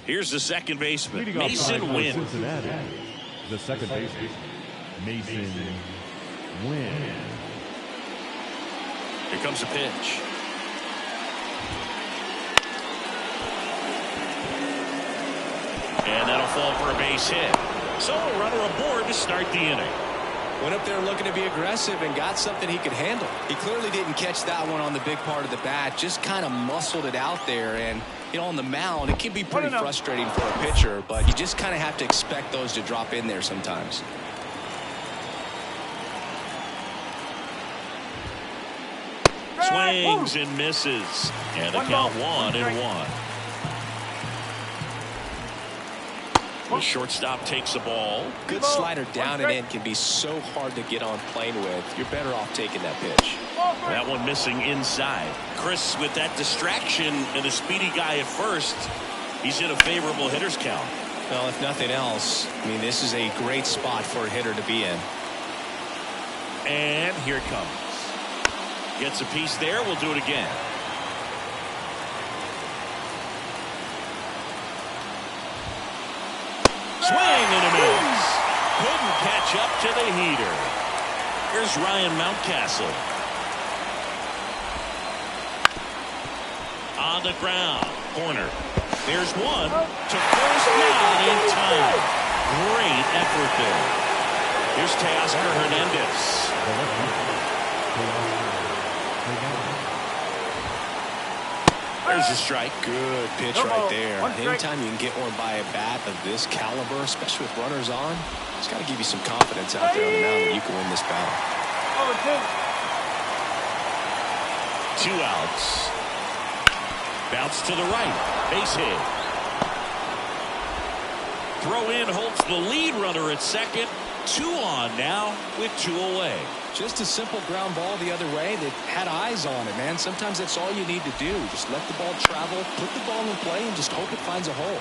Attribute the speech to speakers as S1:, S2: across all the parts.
S1: Here's the second baseman, Mason Wynn.
S2: The second baseman, Mason Wynn.
S1: Here comes a pitch. And that'll fall for a base hit. So a runner aboard to start the inning.
S3: Went up there looking to be aggressive and got something he could handle. He clearly didn't catch that one on the big part of the bat, just kind of muscled it out there. And, you know, on the mound, it can be pretty frustrating for a pitcher, but you just kind of have to expect those to drop in there sometimes.
S1: Swings and misses. And the count 1-1. The shortstop takes the ball.
S3: Good slider down and in can be so hard to get on plane with. You're better off taking that pitch.
S1: That one missing inside. Chris, with that distraction and a speedy guy at first, he's in a favorable hitter's count.
S3: Well, if nothing else, I mean, this is a great spot for a hitter to be in.
S1: And here it comes. Gets a piece there. We'll do it again. Swing and a miss. Couldn't catch up to the heater. Here's Ryan Mountcastle. On the ground. Corner. There's one. To first, not in time. Great effort there. Here's Teoscar Hernandez. There's a strike.
S3: Good pitch right there. Anytime you can get one by a bat of this caliber, especially with runners on, it's got to give you some confidence out there on the mound that you can win this battle.
S1: 2 outs. Bounce to the right. Base hit. Throw in holds the lead runner at second. 2 on now with 2 away.
S3: Just a simple ground ball the other way that had eyes on it, man. Sometimes that's all you need to do. Just let the ball travel, put the ball in play, and just hope it finds a hole.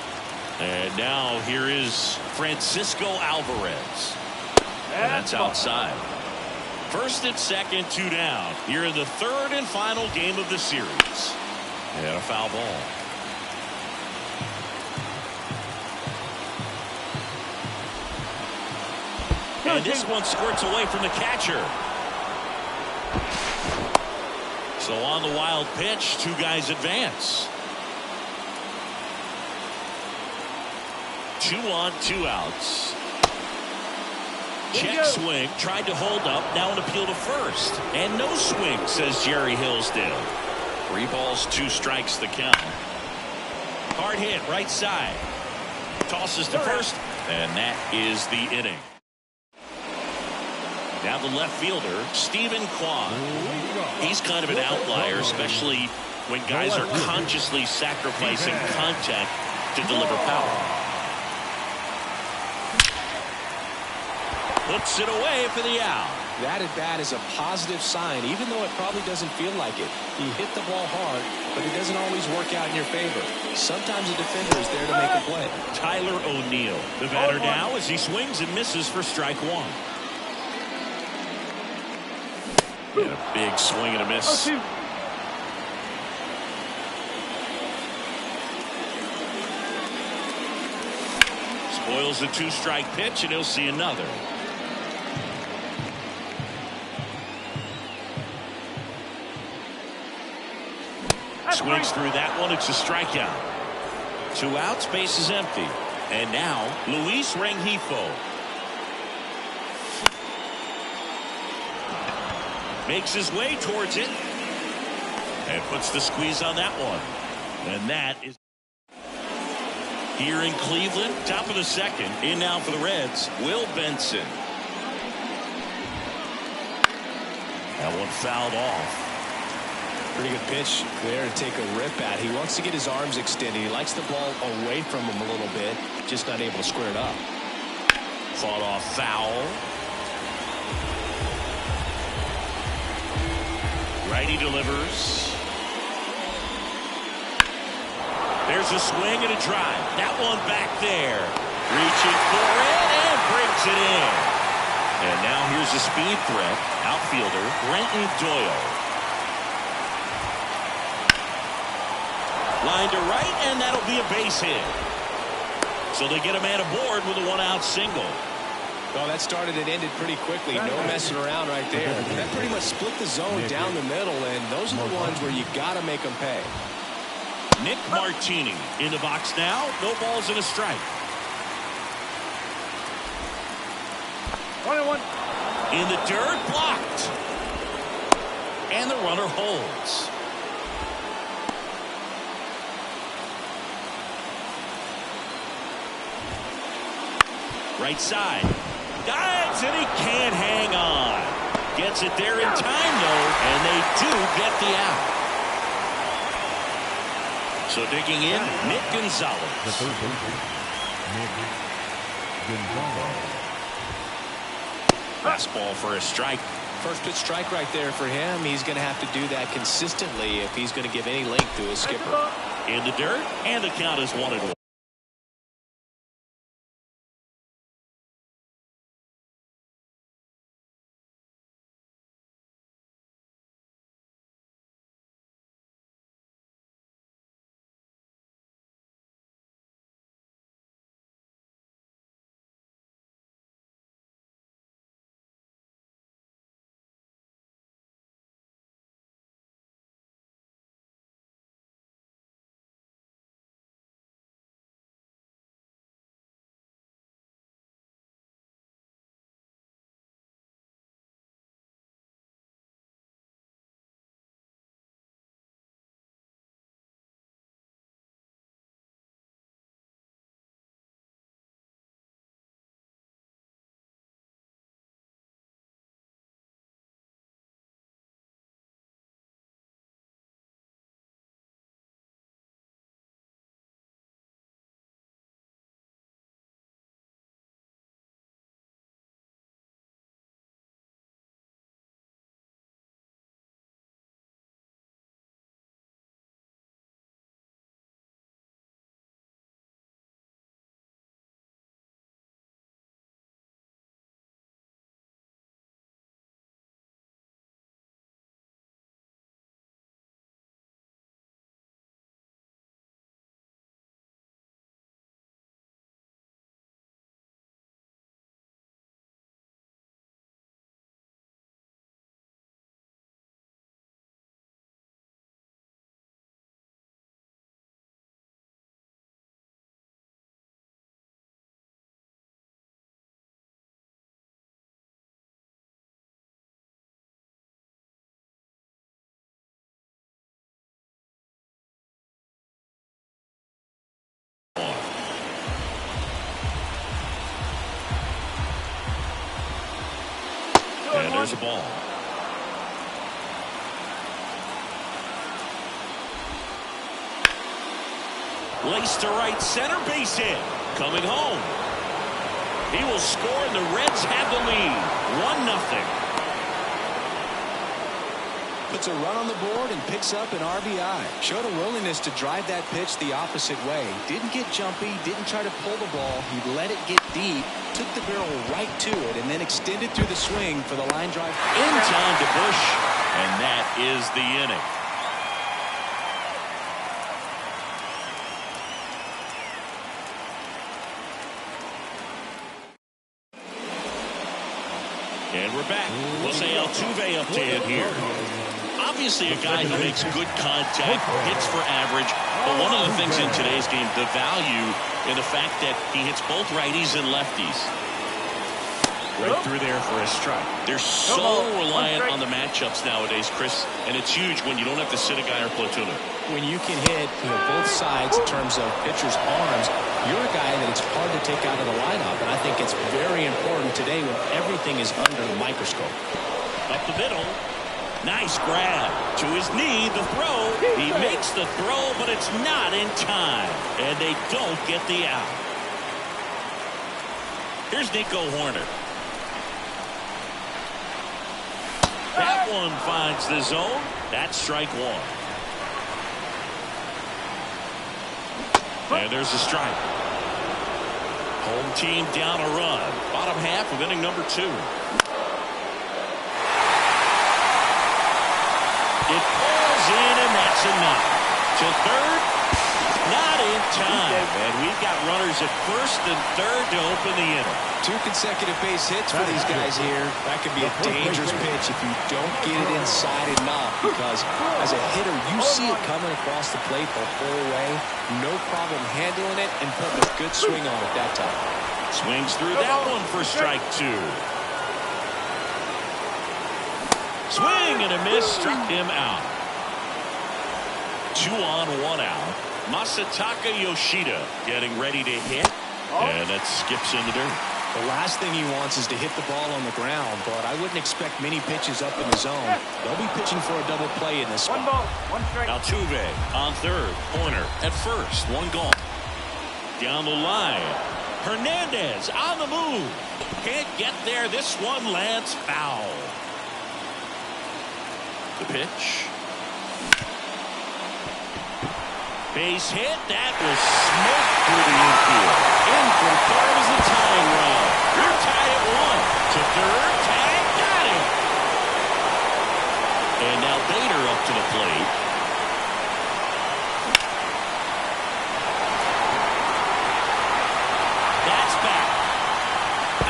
S1: And now here is Francisco Alvarez. And that's outside. First and second, 2 down. Here in the third and final game of the series. And a foul ball. And this one squirts away from the catcher. So on the wild pitch, 2 guys advance. 2 on, 2 outs. Check swing, tried to hold up, now an appeal to first. And no swing, says Jerry Hillsdale. 3 balls, 2 strikes the count. Hard hit, right side. Tosses to first, and that is the inning. Now the left fielder, Stephen Kwan. He's kind of an outlier, especially when guys are consciously sacrificing contact to deliver power. Puts it away for the out.
S3: That at bat is a positive sign, even though it probably doesn't feel like it. He hit the ball hard, but it doesn't always work out in your favor. Sometimes a defender is there to make a play.
S1: Tyler O'Neill, the batter now, as he swings and misses for strike one. And a big swing and a miss. Spoils the 2-strike pitch, and he'll see another. Swings through that one. It's a strikeout. 2 outs, base is empty. And now Luis Rengifo makes his way towards it and puts the squeeze on that one. And that is here in Cleveland. Top of the second. In now for the Reds, Will Benson. That one fouled off.
S3: Pretty good pitch there to take a rip at. He wants to get his arms extended. He likes the ball away from him a little bit, just not able to square it up.
S1: Fought off foul. Righty delivers. There's a swing and a drive. That one back there. Reaching for it and brings it in. And now here's a speed threat. Outfielder Brenton Doyle. Line to right, and that'll be a base hit. So they get a man aboard with a 1-out single.
S3: Well, that started and ended pretty quickly. No messing around right there. That pretty much split the zone down the middle, and those are the ones where you got to make them pay.
S1: Nick Martini in the box now. No balls and a strike.
S4: 1-1.
S1: In the dirt, blocked. And the runner holds. Right side. Dives, and he can't hang on. Gets it there in time, though, and they do get the out. So digging in, Nick Gonzalez.
S2: The third baseman, Nick Gonzalez.
S1: Fastball for a strike.
S3: First pitch strike right there for him. He's going to have to do that consistently if he's going to give any length to his skipper.
S1: In the dirt, and the count is 1-1. And there's a ball. Laced to right center, base hit. Coming home. He will score, and the Reds have the lead. 1-0.
S3: Puts a run on the board and picks up an RBI. Showed a willingness to drive that pitch the opposite way. Didn't get jumpy, didn't try to pull the ball. He let it get deep, took the barrel right to it, and then extended through the swing for the line drive.
S1: In time to Bush, and that is the inning. And we're back. Jose Altuve up to hit here. Obviously a guy who makes good contact, hits for average, but one of the things in today's game, the value in the fact that he hits both righties and lefties. Right through there for a strike. They're so reliant on the matchups nowadays, Chris, and it's huge when you don't have to sit a guy or platoon him.
S3: When you can hit both sides in terms of pitchers' arms, you're a guy that it's hard to take out of the lineup, and I think it's very important today when everything is under the microscope.
S1: Up the middle. Nice grab. To his knee, the throw. He makes the throw, but it's not in time. And they don't get the out. Here's Nico Hoerner. That one finds the zone. That's strike one. And there's a strike. Home team down a run. Bottom half of inning number 2. It falls in, and that's a knock. To third, not in time. And we've got runners at first and third to open the inning.
S3: 2 consecutive base hits for these guys here. That could be a dangerous pitch if you don't get it inside enough, because as a hitter, you see it coming across the plate the whole way. No problem handling it and putting a good swing on it that time.
S1: Swings through that one for strike 2. Swing and a miss, struck him out. 2 on, 1 out. Masataka Yoshida getting ready to hit, and that skips in the dirt.
S3: The last thing he wants is to hit the ball on the ground, but I wouldn't expect many pitches up in the zone. They'll be pitching for a double play in this spot.
S2: 1 ball, 1 strike.
S1: Altuve on third, Hoerner at first, 1 gone. Down the line, Hernandez on the move. Can't get there. This one lands foul. The pitch. Base hit. That was smoked through the infield. In for third is the tying run. We're tied at 1. To third. Tag. Got him. And now Bader up to the plate. That's back.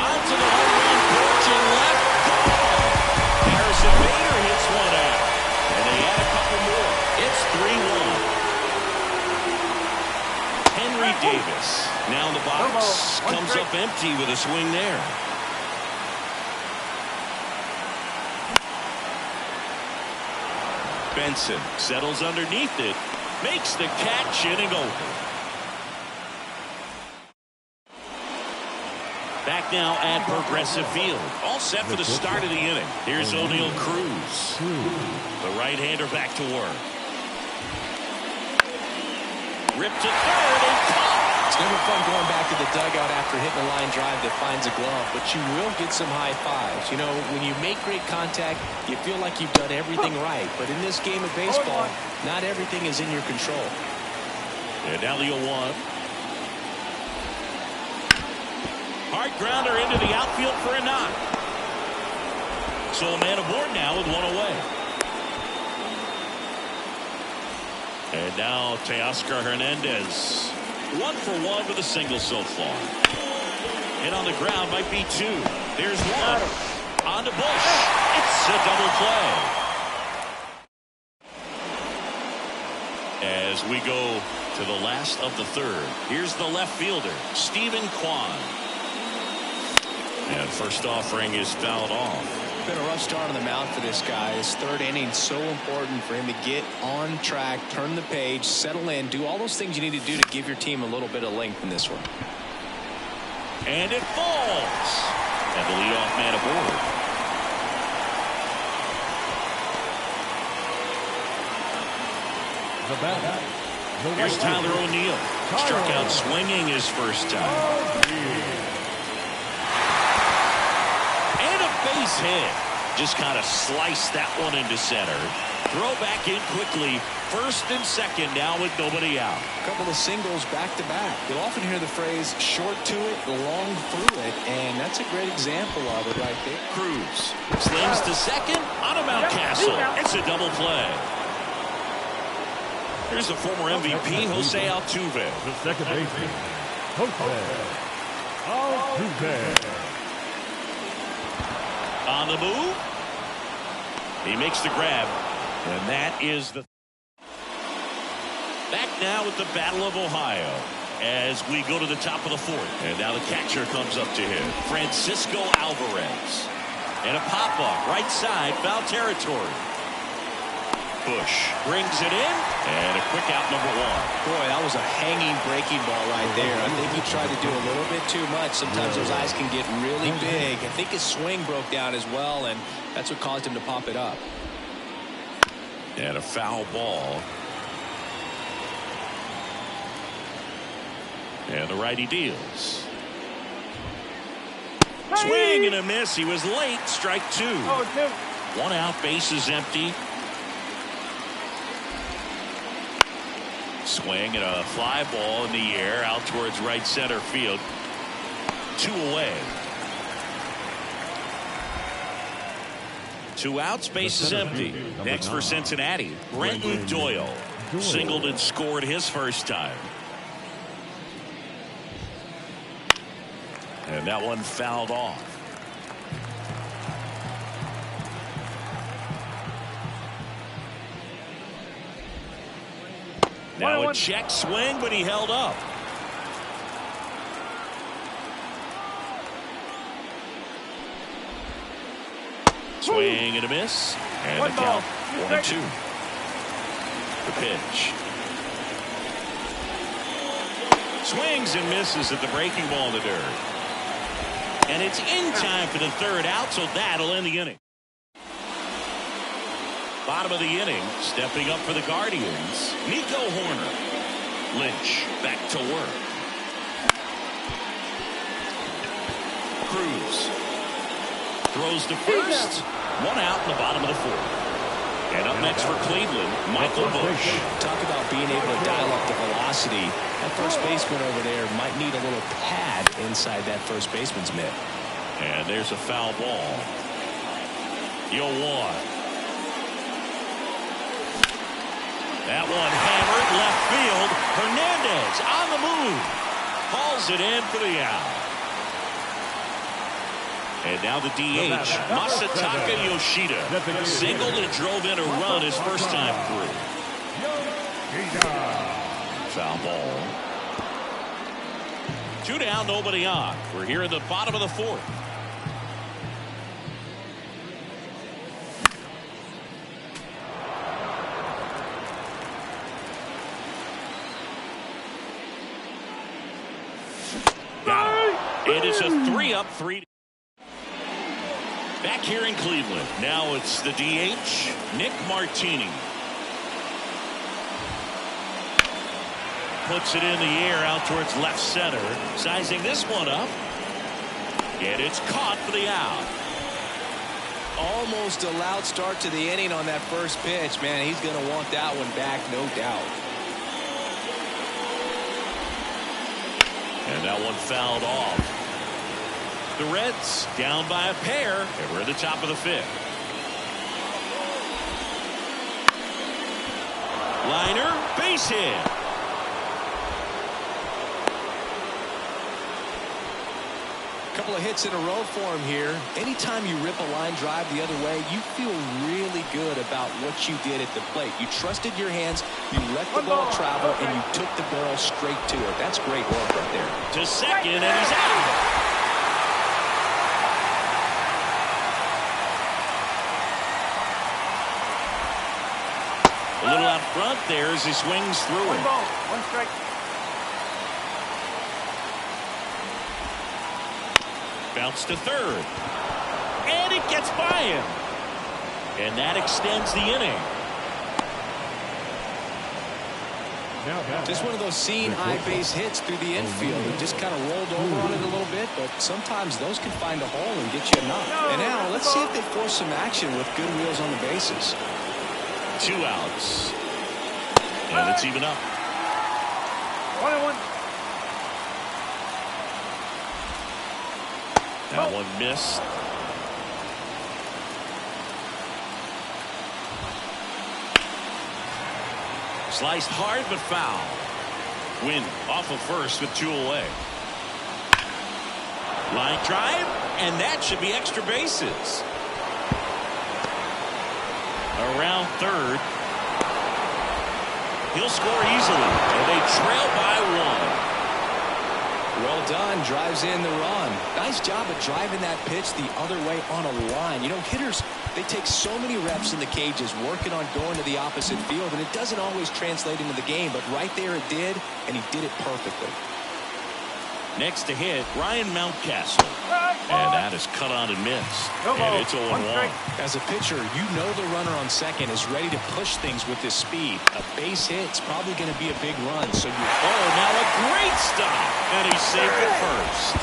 S1: Out to the home run porch and left. Gone. Harrison Bader hits one out. And they add a couple more. It's 3-1. Henry Davis now in the box. Comes up empty with a swing there. Benson settles underneath it. Makes the catch, inning over. Back now at Progressive Field. All set for the start of the inning. Here's O'Neal Cruz. The right-hander back to work. Ripped to third and caught.
S3: It's never fun going back to the dugout after hitting a line drive that finds a glove, but you will get some high fives. You know, when you make great contact, you feel like you've done everything right. But in this game of baseball, not everything is in your control.
S1: And now the 0-1. Hard grounder into the outfield for a knock. So a man aboard now with 1 away. And now Teoscar Hernandez. 1 for 1 with a single so far. Hit on the ground might be 2. There's 1. On to Bush. It's a double play. As we go to the last of the third, here's the left fielder, Stephen Kwan. And first offering is fouled off.
S3: Been a rough start on the mound for this guy. His third inning so important for him to get on track, turn the page, settle in, do all those things you need to do to give your team a little bit of length in this one.
S1: And it falls. And the leadoff man aboard.
S2: The batter.
S1: Here's Tyler O'Neill. Struck out swinging his first time. base hit. Just kind of sliced that one into center. Throw back in quickly. First and second now with nobody out.
S3: A couple of singles back-to-back. You'll often hear the phrase short to it, long through it, and that's a great example of it right there.
S1: Cruz slings to second on a Mountcastle. It's a double play. Here's the former MVP, Jose Altuve.
S2: The second baseman, Jose Altuve.
S1: On the move. He makes the grab. And that is the... Back now with the Battle of Ohio as we go to the top of the fourth. And now the catcher comes up to him, Francisco Alvarez. And a pop-up right side, foul territory. Bush brings it in, and a quick out, number one.
S3: Boy, that was a hanging breaking ball right there. I think he tried to do a little bit too much. Sometimes those eyes can get really big. I think his swing broke down as well, and that's what caused him to pop it up.
S1: And a foul ball. And the righty deals. Swing and a miss. He was late. Strike two. One out, bases empty. Swing and a fly ball in the air out towards right center field. Two away. Two outs, base is empty. Next for Cincinnati, Brenton Doyle. Singled and scored his first time. And that one fouled off. Now a check swing, but he held up. Swing and a miss. And the count 1-2. The pitch. Swings and misses at the breaking ball in the dirt. And it's in time for the third out, so that'll end the inning. Bottom of the inning, stepping up for the Guardians, Nico Horner. Lynch back to work. Cruz throws to first. One out in the bottom of the fourth. And up next for Cleveland, Michael Busch.
S3: Talk about being able to dial up the velocity. That first baseman over there might need a little pad inside that first baseman's mitt.
S1: And there's a foul ball. 0-1. That one hammered left field. Hernandez on the move. Hauls it in for the out. And now the DH, Masataka Yoshida. Singled and drove in a run his first time through. Foul ball. Two down, nobody on. We're here in the bottom of the fourth. It is a 3-up, 3. Back here in Cleveland. Now it's the DH, Nick Martini. Puts it in the air out towards left center. Sizing this one up. And it's caught for the out.
S3: Almost a loud start to the inning on that first pitch. Man, he's going to want that one back, no doubt.
S1: And that one fouled off. The Reds down by a pair, and we're at the top of the fifth. Liner, base hit.
S3: A couple of hits in a row for him here. Anytime you rip a line drive the other way, you feel really good about what you did at the plate. You trusted your hands, you let the ball travel, and you took the barrel straight to it. That's great work right there.
S1: To second, and he's out. A little out front there as he swings through it.
S4: 1 ball, 1 strike.
S1: Bounce to third. And it gets by him. And that extends the inning.
S3: Just one of those seeing high base hits through the infield. He just kind of rolled over on it a little bit, but sometimes those can find a hole and get you a knock. And now let's see if they force some action with good wheels on the bases.
S1: 2 outs. And it's even up.
S2: 1-1.
S1: That one missed. Sliced hard but foul. Win off of first with 2 away. Line drive, and that should be extra bases. Around third. He'll score easily, and they trail by 1.
S3: Well done. Drives in the run. Nice job of driving that pitch the other way on a line. You know, hitters, they take so many reps in the cages working on going to the opposite field, and it doesn't always translate into the game, but right there it did, and he did it perfectly.
S1: Next to hit, Ryan Mountcastle. And that is cut on and missed. And it's 0-1.
S3: As a pitcher, you know the runner on second is ready to push things with his speed. A base hit's probably going to be a big run. So you.
S1: Oh, now a great stop. And he's safe at first.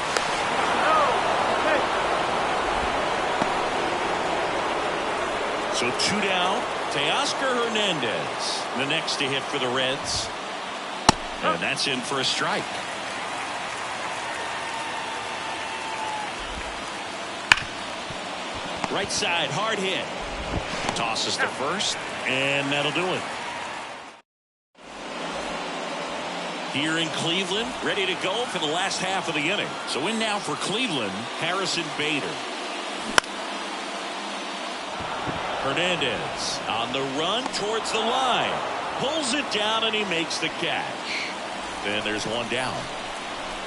S1: So 2 down. Teoscar Hernandez, the next to hit for the Reds. And that's in for a strike. Right side, hard hit. Tosses to first, and that'll do it. Here in Cleveland, ready to go for the last half of the inning. So in now for Cleveland, Harrison Bader. Hernandez on the run towards the line. Pulls it down, and he makes the catch. Then there's 1 down.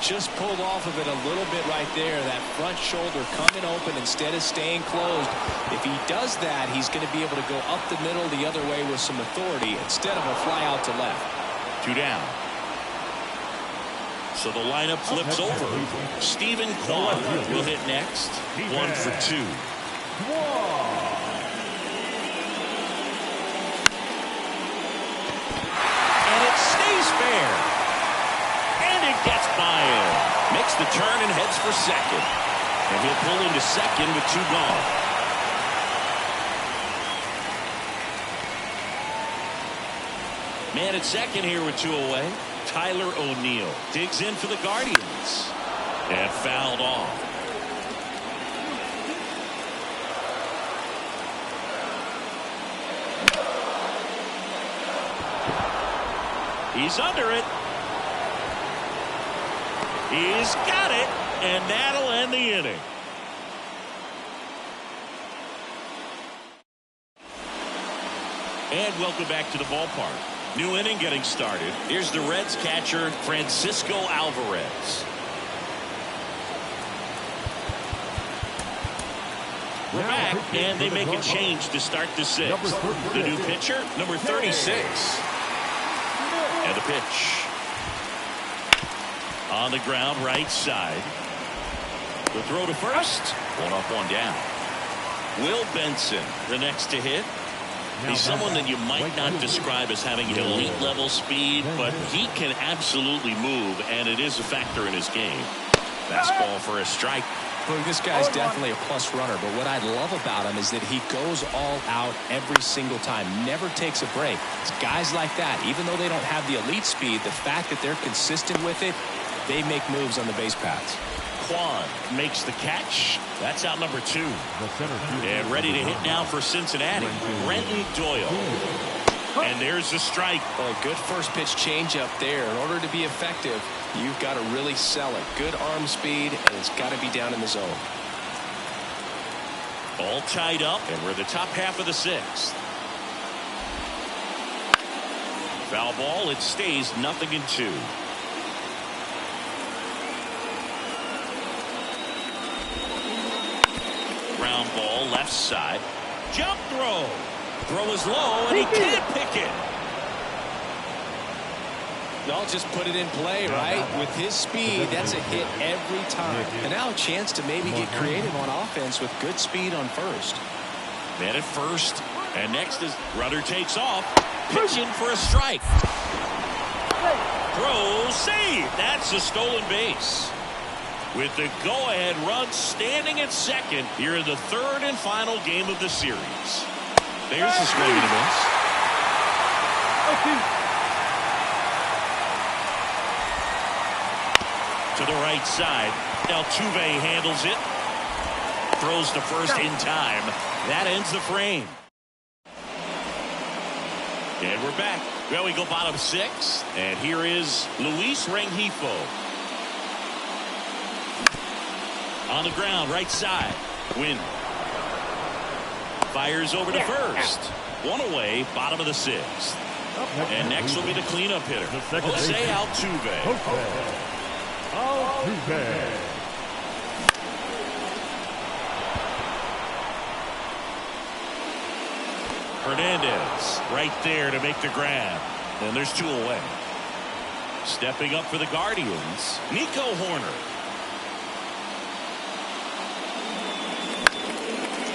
S3: Just pulled off of it a little bit right there. That front shoulder coming open instead of staying closed. If he does that, he's going to be able to go up the middle the other way with some authority instead of a fly out to left.
S1: 2 down. So the lineup flips over. Stephen Kwan will hit next. 1 for 2. And it stays fair. Gets by him. Makes the turn and heads for second. And he'll pull into second with 2 gone. Man at second here with 2 away. Tyler O'Neill digs in for the Guardians. And fouled off. He's under it. He's got it, and that'll end the inning. And welcome back to the ballpark. New inning getting started. Here's the Reds catcher, Francisco Alvarez. We're back, and they make a change to start the 6th. The new pitcher, number 36. And the pitch. On the ground, right side. The throw to first. 1 up, 1 down. Will Benson, the next to hit. He's someone that you might not describe as having elite level speed, but he can absolutely move, and it is a factor in his game. Fastball for a strike.
S3: Look, this guy's definitely a plus runner, but what I love about him is that he goes all out every single time, never takes a break. It's guys like that, even though they don't have the elite speed, the fact that they're consistent with it, they make moves on the base paths.
S1: Kwan makes the catch. That's out number 2. And ready to hit now for Cincinnati, Brenton Doyle. And there's the strike.
S3: Well, a good first pitch changeup there. In order to be effective, you've got to really sell it. Good arm speed, and it's got to be down in the zone.
S1: All tied up, and we're the top half of the 6th. Foul ball, it stays 0-2. Ground ball, left side. Jump throw. Throw is low, and he can't pick it.
S3: They'll just put it in play, right? With his speed, that's a hit every time. And now a chance to maybe get creative on offense with good speed on first.
S1: Man at first. And next is runner takes off. Pitching for a strike. Throw, save. That's a stolen base. With the go-ahead run standing at second here in the third and final game of the series. There's the swing and a miss. To the right side. Altuve handles it. Throws to first in time. That ends the frame. And we're back. Well, we go bottom six. And here is Luis Rengifo. On the ground, right side. Win. Fires over to first. One away, bottom of the sixth. And next will be the cleanup hitter, Jose Altuve. Hernandez right there to make the grab. And there's two away. Stepping up for the Guardians, Nico Hoerner.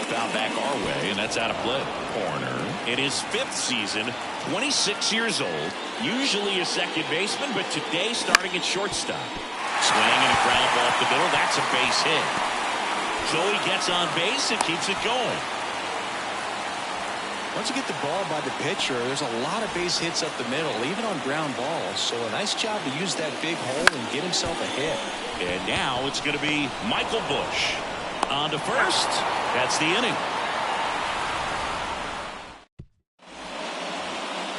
S1: Foul back our way, and that's out of play. Hoerner in his fifth season, 26 years old, usually a second baseman, but today starting at shortstop. Swing and a ground ball up the middle. That's a base hit. So he gets on base and keeps it going.
S3: Once you get the ball by the pitcher, there's a lot of base hits up the middle, even on ground balls. So a nice job to use that big hole and get himself a hit.
S1: And now it's going to be Michael Busch. On to first. That's the inning.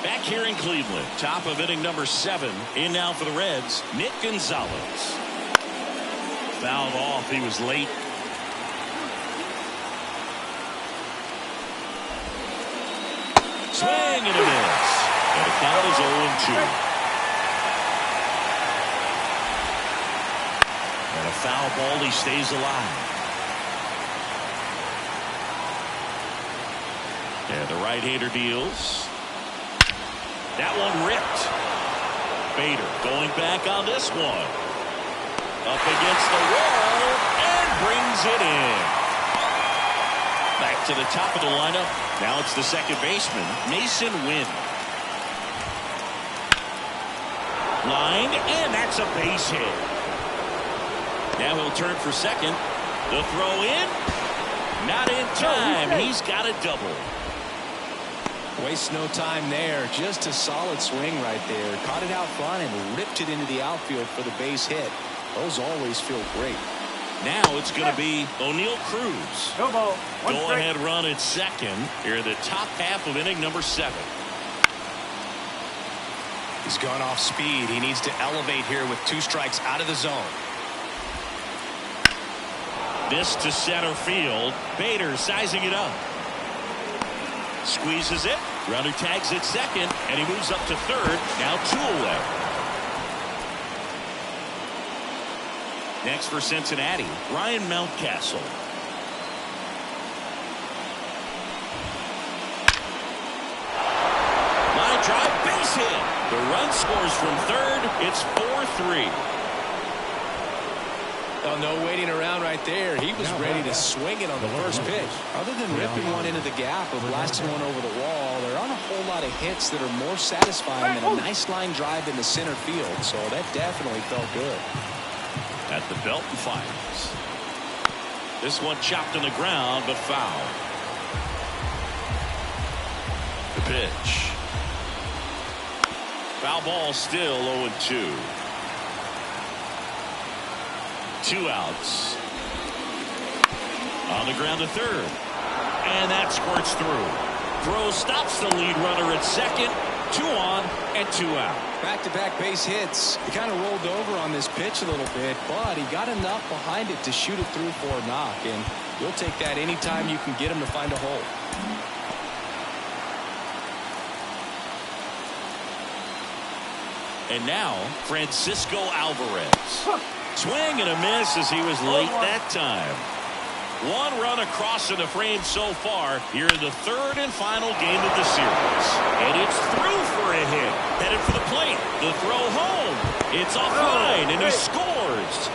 S1: Back here in Cleveland, top of inning number 7. In now for the Reds, Nick Gonzalez. Fouled off. He was late. Swing and a miss. And the count is 0-2. And a foul ball. He stays alive. And the right-hander deals. That one ripped. Bader going back on this one. Up against the wall and brings it in. Back to the top of the lineup. Now it's the second baseman, Masyn Winn. Lined, and that's a base hit. Now he'll turn for second. The throw in. Not in time. He's got a double.
S3: Waste no time there. Just a solid swing right there. Caught it out front and ripped it into the outfield for the base hit. Those always feel great.
S1: Now it's going to be O'Neal Cruz. Go ahead run at second here in the top half of inning number 7.
S3: He's gone off speed. He needs to elevate here with 2 strikes out of the zone.
S1: This to center field. Bader sizing it up. Squeezes it. Runner tags at second, and he moves up to third. Now 2 away. Next for Cincinnati, Ryan Mountcastle. Line drive, base hit. The run scores from third. It's 4-3.
S3: Oh, no waiting around right there. He was ready to swing it on the first pitch. Other than ripping one into the gap or blasting one over the wall, there aren't a whole lot of hits that are more satisfying than a nice line drive in the center field. So that definitely felt good.
S1: At the belt and fires. This one chopped on the ground, but foul. The pitch. Foul ball still 0-2. 2 outs. On the ground to third. And that squirts through. Throw stops the lead runner at second. 2 on and 2 out.
S3: Back-to-back base hits. He kind of rolled over on this pitch a little bit, but he got enough behind it to shoot it through for a knock, and you'll take that anytime you can get him to find a hole.
S1: And now Francisco Alvarez. Swing and a miss as he was late that time. 1 run across in the frame so far here in the third and final game of the series. And it's through for a hit. Headed for the plate. The throw home. It's offline and he scores.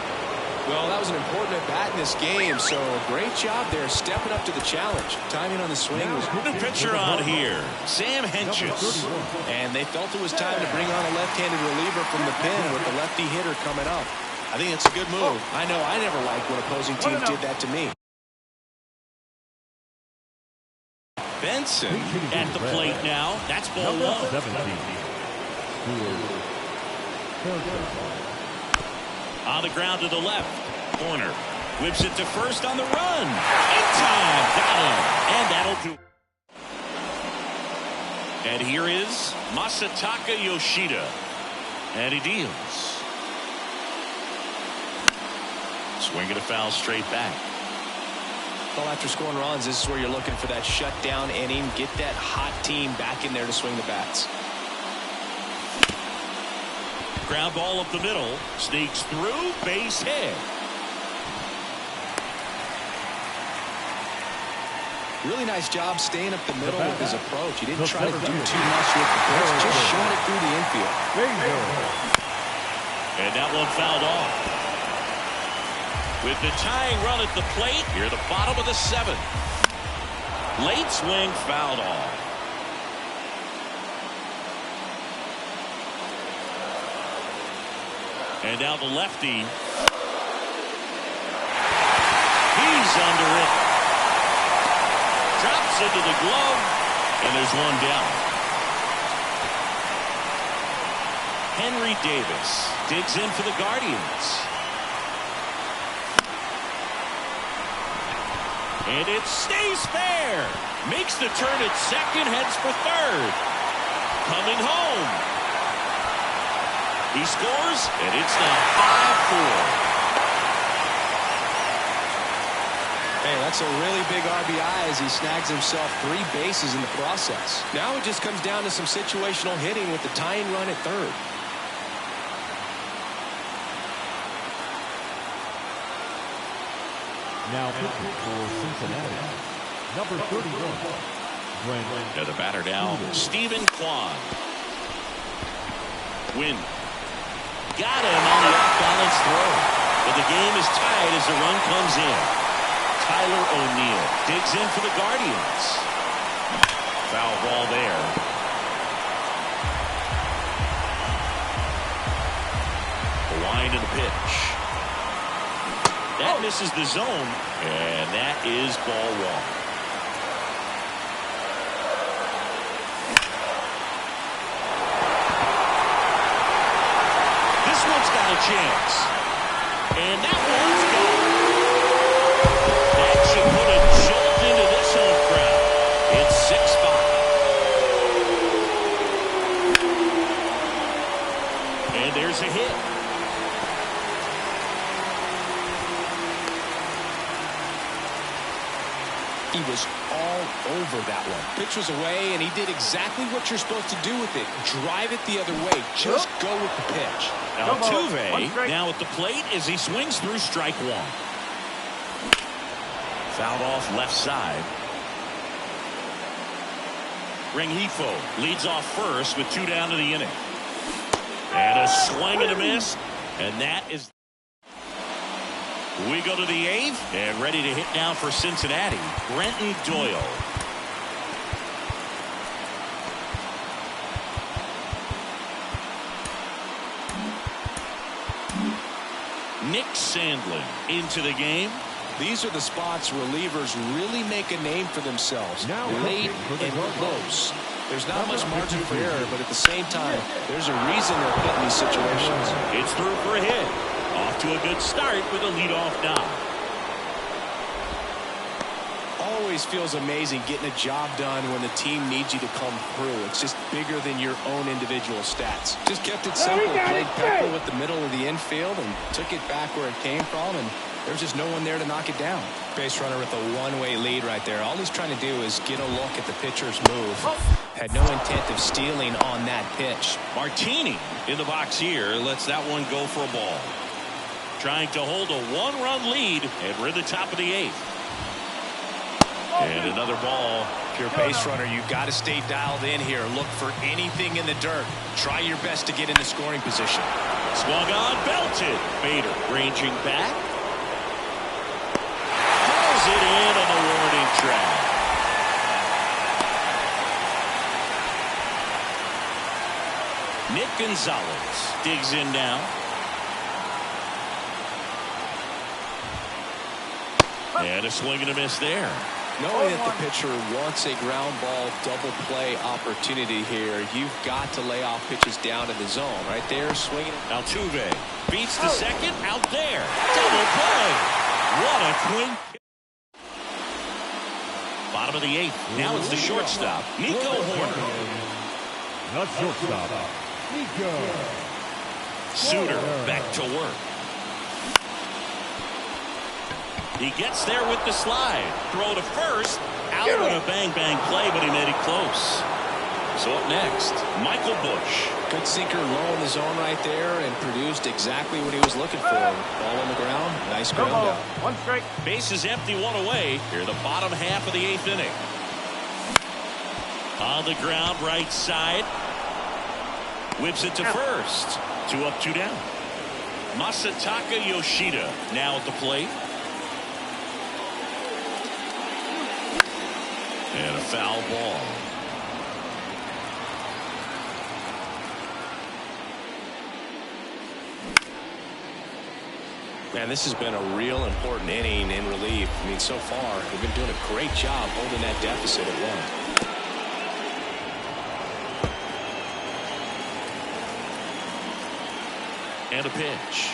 S3: Well, that was an important at-bat in this game, so great job there stepping up to the challenge. Timing on the swing was
S1: the pitcher on here, Sam Hentges.
S3: And they felt it was time to bring on a left-handed reliever from the pen with the lefty hitter coming up. I think it's a good move. I know I never liked when opposing teams did that to me.
S1: Benson at the plate now. That's ball one. On the ground to the left. Corner. Whips it to first on the run. In time. Got him. And that'll do. And here is Masataka Yoshida. And he deals. Swinging a foul straight back.
S3: Well, after scoring runs, this is where you're looking for that shutdown inning. Get that hot team back in there to swing the bats.
S1: Ground ball up the middle. Sneaks through. Base hit.
S3: Really nice job staying up the middle with his approach. He didn't try to do too much with the pitch. Just showing it through the infield.
S1: And that one fouled off. With the tying run at the plate, here the bottom of the seventh. Late swing fouled off. And now the lefty. He's under it. Drops into the glove. And there's one down. Henry Davis digs in for the Guardians. And it stays fair. Makes the turn at second, heads for third. Coming home. He scores, and it's now 5-4.
S3: Hey, that's a really big RBI as he snags himself 3 bases in the process. Now it just comes down to some situational hitting with the tying run at third.
S2: Now pitching for Cincinnati, number 31.
S1: Now the batter now, Stephen Kwan. Win. Got him on the off-balance throw. But the game is tied as the run comes in. Tyler O'Neill digs in for the Guardians. Foul ball there. The wind and the pitch. That misses the zone, and that is ball one. This one's got a chance. And that one's gone. That should put a jolt into this home crowd. It's 6-5. And there's a hit.
S3: He was all over that one. Pitch was away, and he did exactly what you're supposed to do with it. Drive it the other way. Just go with the pitch.
S1: Altuve now at the plate as he swings through strike one. Fouled off left side. Rengifo leads off first with 2 down to the inning. And a swing and a miss. And that is... We go to the 8th, and ready to hit now for Cincinnati, Brenton Doyle. Nick Sandlin into the game.
S3: These are the spots relievers really make a name for themselves. Late and close. There's not much margin for error, but at the same time, there's a reason they're put in these situations.
S1: It's through for a hit. Off to a good start with a leadoff knock.
S3: Always feels amazing getting a job done when the team needs you to come through. It's just bigger than your own individual stats. Just kept it simple. Played Pepper with the middle of the infield and took it back where it came from, and there's just no one there to knock it down. Base runner with a one-way lead right there. All he's trying to do is get a look at the pitcher's move. Had no intent of stealing on that pitch.
S1: Martini in the box here lets that one go for a ball. Trying to hold a 1-run lead, and we're at the top of the 8th. And another ball.
S3: If you're a base runner, you've got to stay dialed in here. Look for anything in the dirt. Try your best to get into scoring position.
S1: Swung on, belted. Bader ranging back. it in on the warning track. Nick Gonzalez digs in now. And a swing and a miss there.
S3: Knowing that the pitcher wants a ground ball double play opportunity here, you've got to lay off pitches down in the zone. Right there, swinging.
S1: Altuve beats the second out there. Double play. What a twink. Bottom of the eighth. Now it's the shortstop, Nico Hoerner.
S2: The shortstop, Nico.
S1: Suter back to work. He gets there with the slide. Throw to first. Out with a bang-bang play, but he made it close. So up next, Michael Busch.
S3: Good sinker low in the zone right there and produced exactly what he was looking for. Ball on the ground. Nice ground out.
S2: One strike.
S1: Bases empty, one away. Here, the bottom half of the eighth inning. On the ground, right side. Whips it to first. 2 up, 2 down. Masataka Yoshida now at the plate. And a foul ball.
S3: Man, this has been a real important inning in relief. I mean, so far, we've been doing a great job holding that deficit at 1.
S1: And a pitch.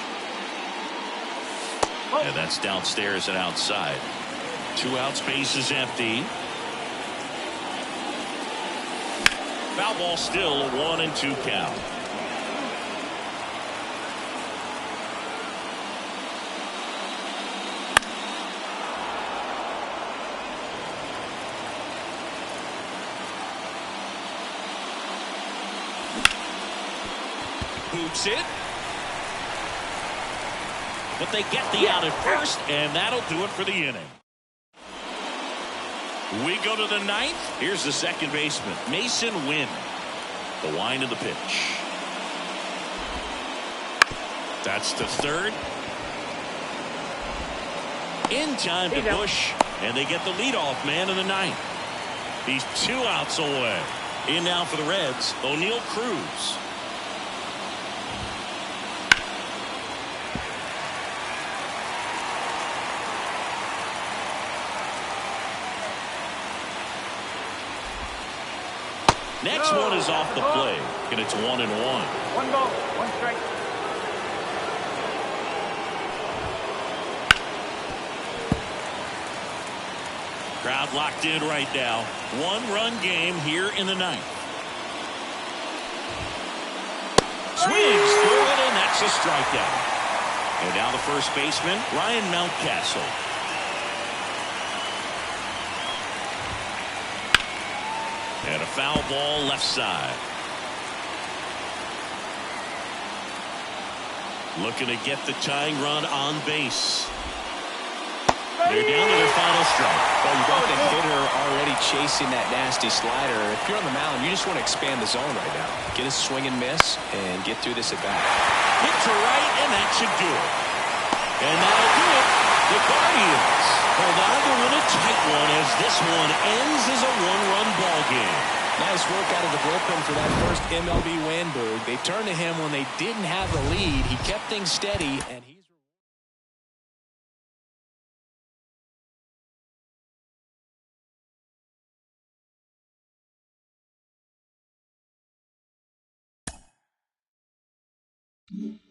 S1: And that's downstairs and outside. 2 outs, bases empty. Foul ball still, a 1-2 count. Boots it. But they get the out at first, and that'll do it for the inning. We go to the ninth. Here's the second baseman, Mason Wynn. The wind of the pitch. That's to third. In time to Busch, and they get the leadoff man in the ninth. He's 2 outs away. In now for the Reds, O'Neal Cruz. Next one is off the plate, and it's 1-1.
S2: 1 ball, 1 strike.
S1: Crowd locked in right now. 1-run game here in the ninth. Swings through it, and that's a strikeout. And now the first baseman, Ryan Mountcastle. And a foul ball left side. Looking to get the tying run on base. They're down to their final strike.
S3: Well, you got the hitter already chasing that nasty slider. If you're on the mound, you just want to expand the zone right now. Get a swing and miss and get through this at bat.
S1: Hit to right, and that should do it. And that'll do it. The Guardians hold on to win a tight one as this one ends as a 1-run ball game.
S3: Nice work out of the bullpen for that first MLB win, Boog. They turned to him when they didn't have the lead. He kept things steady, and he's
S4: Mm-hmm.